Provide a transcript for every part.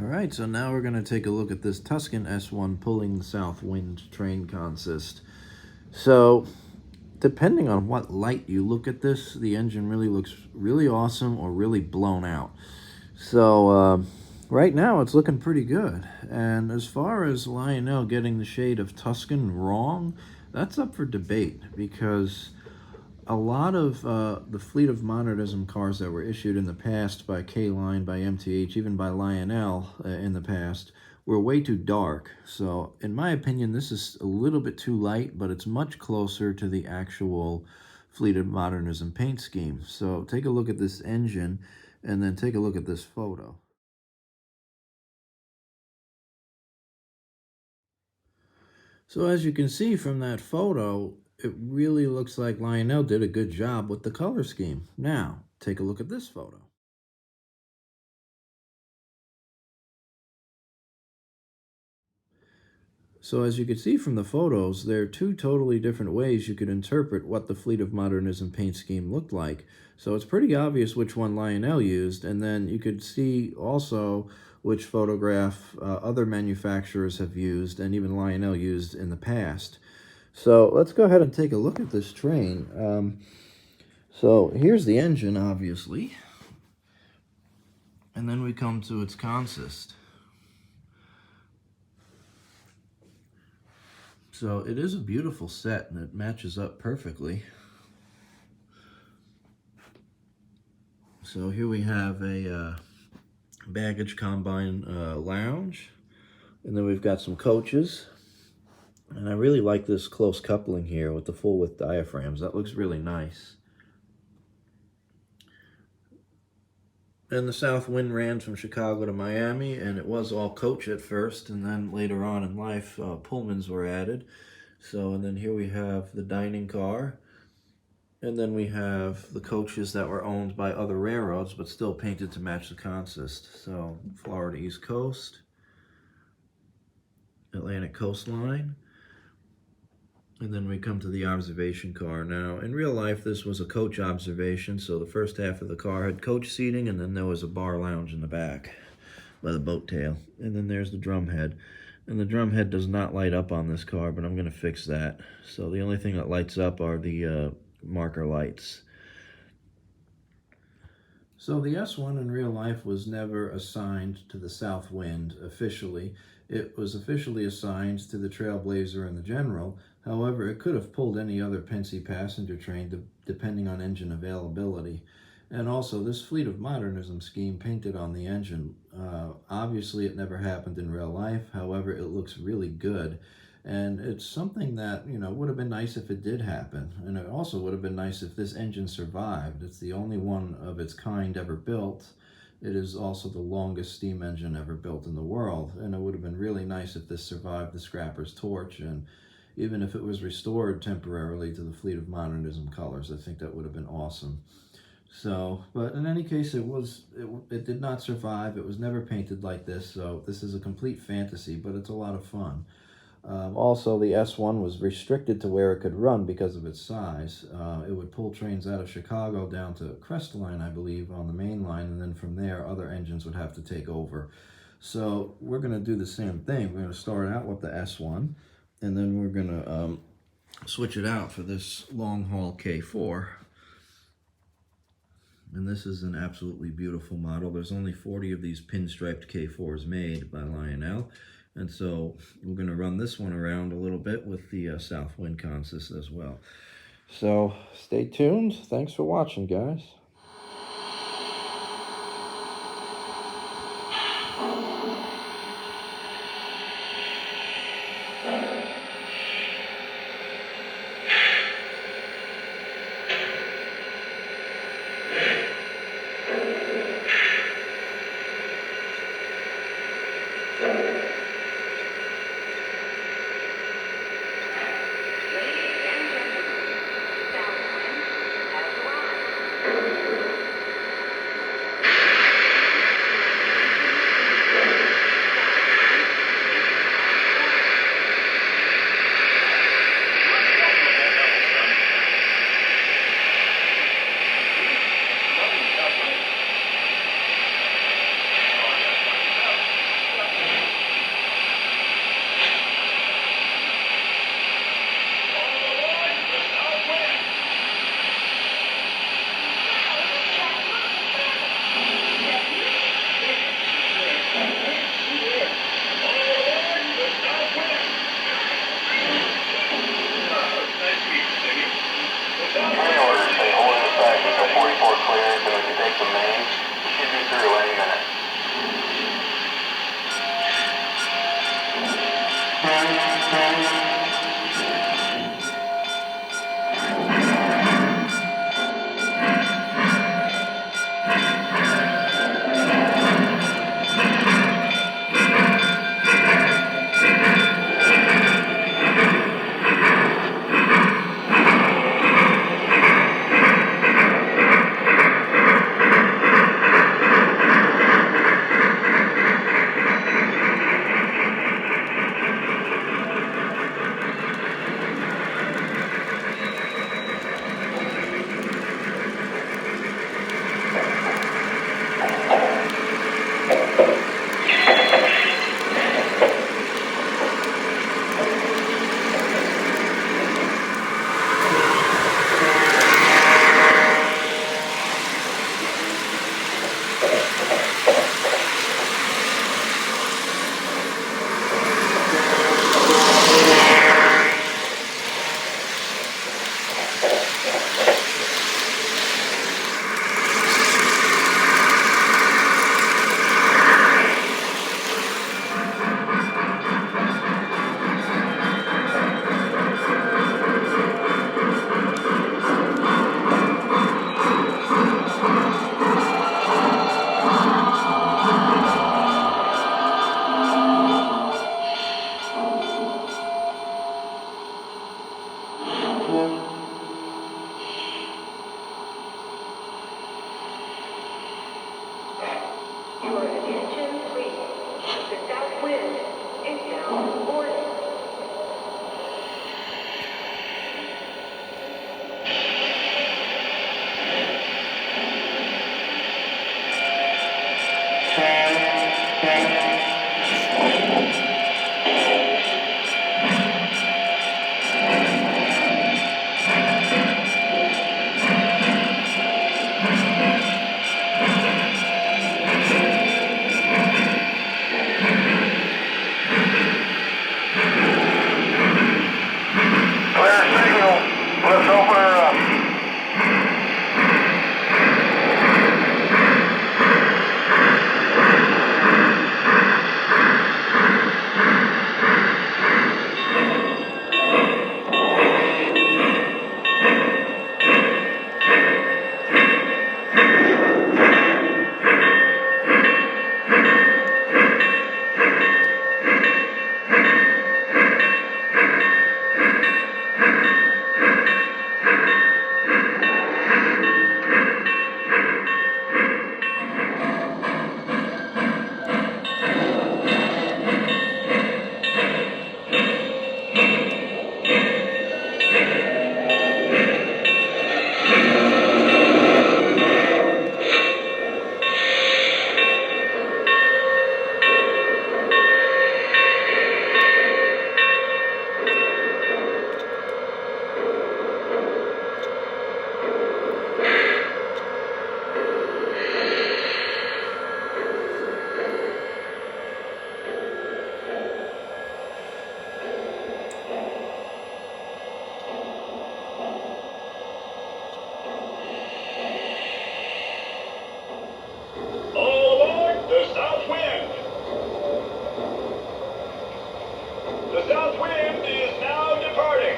All right, so now we're going to take a look at this Tuscan S1 pulling south wind train consist. So, depending on what light you look at this, the engine really looks really awesome or really blown out. So, right now it's looking pretty good. And as far as Lionel getting the shade of Tuscan wrong, that's up for debate because a lot of the fleet of modernism cars that were issued in the past by K-Line, by MTH, even by Lionel in the past, were way too dark. So, in my opinion, this is a little bit too light, but it's much closer to the actual fleet of modernism paint scheme. So, take a look at this engine, and then take a look at this photo. So as you can see from that photo, it really looks like Lionel did a good job with the color scheme. Now, take a look at this photo. So as you can see from the photos, there are two totally different ways you could interpret what the fleet of modernism paint scheme looked like. So it's pretty obvious which one Lionel used, and then you could see also which photograph other manufacturers have used, and even Lionel used in the past. So let's go ahead and take a look at this train. So here's the engine, obviously, and then we come to its consist. So it is a beautiful set, and it matches up perfectly. So here we have a baggage combine lounge, and then we've got some coaches. And I really like this close coupling here with the full width diaphragms. That looks really nice. And the south wind ran from Chicago to Miami, and it was all coach at first, and then later on in life, Pullmans were added. So, and then here we have the dining car, and then we have the coaches that were owned by other railroads, but still painted to match the consist. So, Florida East Coast, Atlantic Coastline, and then we come to the observation car. Now, in real life, this was a coach observation, so the first half of the car had coach seating, and then there was a bar lounge in the back by the boat tail. And then there's the drum head. And the drum head does not light up on this car, but I'm going to fix that. So the only thing that lights up are the marker lights. So the S1 in real life was never assigned to the South Wind officially. It was officially assigned to the Trailblazer and the General. However, it could have pulled any other Pennsy passenger train depending on engine availability. And also, this fleet of modernism scheme painted on the engine. Obviously, it never happened in real life. However, it looks really good. And it's something that, would have been nice if it did happen. And it also would have been nice if this engine survived. It's the only one of its kind ever built. It is also the longest steam engine ever built in the world. And it would have been really nice if this survived the scrapper's torch. And even if it was restored temporarily to the fleet of modernism colors, I think that would have been awesome. So, but in any case, it did not survive. It was never painted like this. So this is a complete fantasy, but it's a lot of fun. Also, the S1 was restricted to where it could run because of its size. It would pull trains out of Chicago down to Crestline, I believe, on the main line, and then from there, other engines would have to take over. So we're going to do the same thing. We're going to start out with the S1, and then we're going to switch it out for this long-haul K4. And this is an absolutely beautiful model. There's only 40 of these pinstriped K4s made by Lionel. And so we're going to run this one around a little bit with the south wind consist as well. So stay tuned. Thanks for watching, guys. Ladies and gentlemen, Southwind has arrived. Your attention, please. The south wind is now boarding. Clear signal. Let's open her up. All aboard the South Wind! The South Wind is now departing.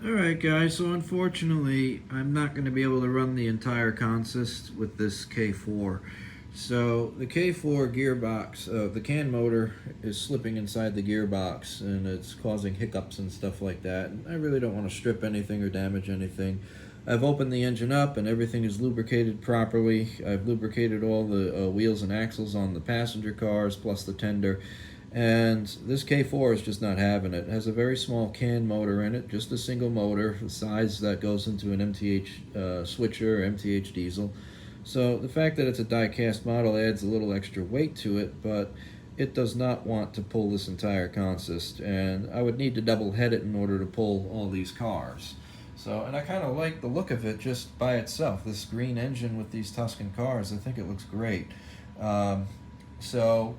Alright guys, so unfortunately I'm not going to be able to run the entire consist with this K4. So the K4 gearbox, the CAN motor is slipping inside the gearbox and it's causing hiccups and stuff like that. And I really don't want to strip anything or damage anything. I've opened the engine up and everything is lubricated properly. I've lubricated all the wheels and axles on the passenger cars plus the tender. And this K4 is just not having it. It has a very small CAN motor in it, just a single motor, the size that goes into an MTH switcher or MTH diesel. So the fact that it's a die-cast model adds a little extra weight to it, but it does not want to pull this entire consist, and I would need to double head it in order to pull all these cars. So, and I kind of like the look of it just by itself, this green engine with these Tuscan cars. I think it looks great. So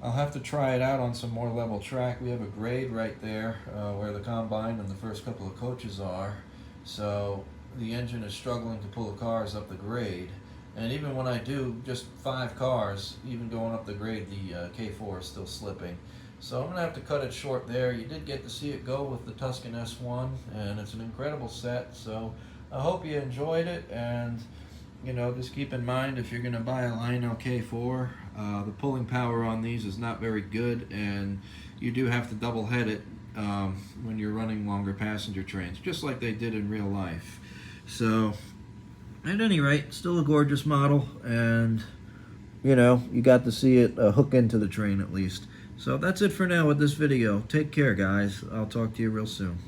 I'll have to try it out on some more level track. We have a grade right there where the combine and the first couple of coaches are. So the engine is struggling to pull the cars up the grade. And even when I do just 5 cars, even going up the grade, the K4 is still slipping. So I'm going to have to cut it short there. You did get to see it go with the Tuscan S1, and it's an incredible set. So I hope you enjoyed it, and you know, just keep in mind if you're going to buy a Lionel K4, the pulling power on these is not very good, and you do have to double head it when you're running longer passenger trains, just like they did in real life. So at any rate, still a gorgeous model, and you know, you got to see it hook into the train at least. So that's it for now with this video. Take care, guys. I'll talk to you real soon.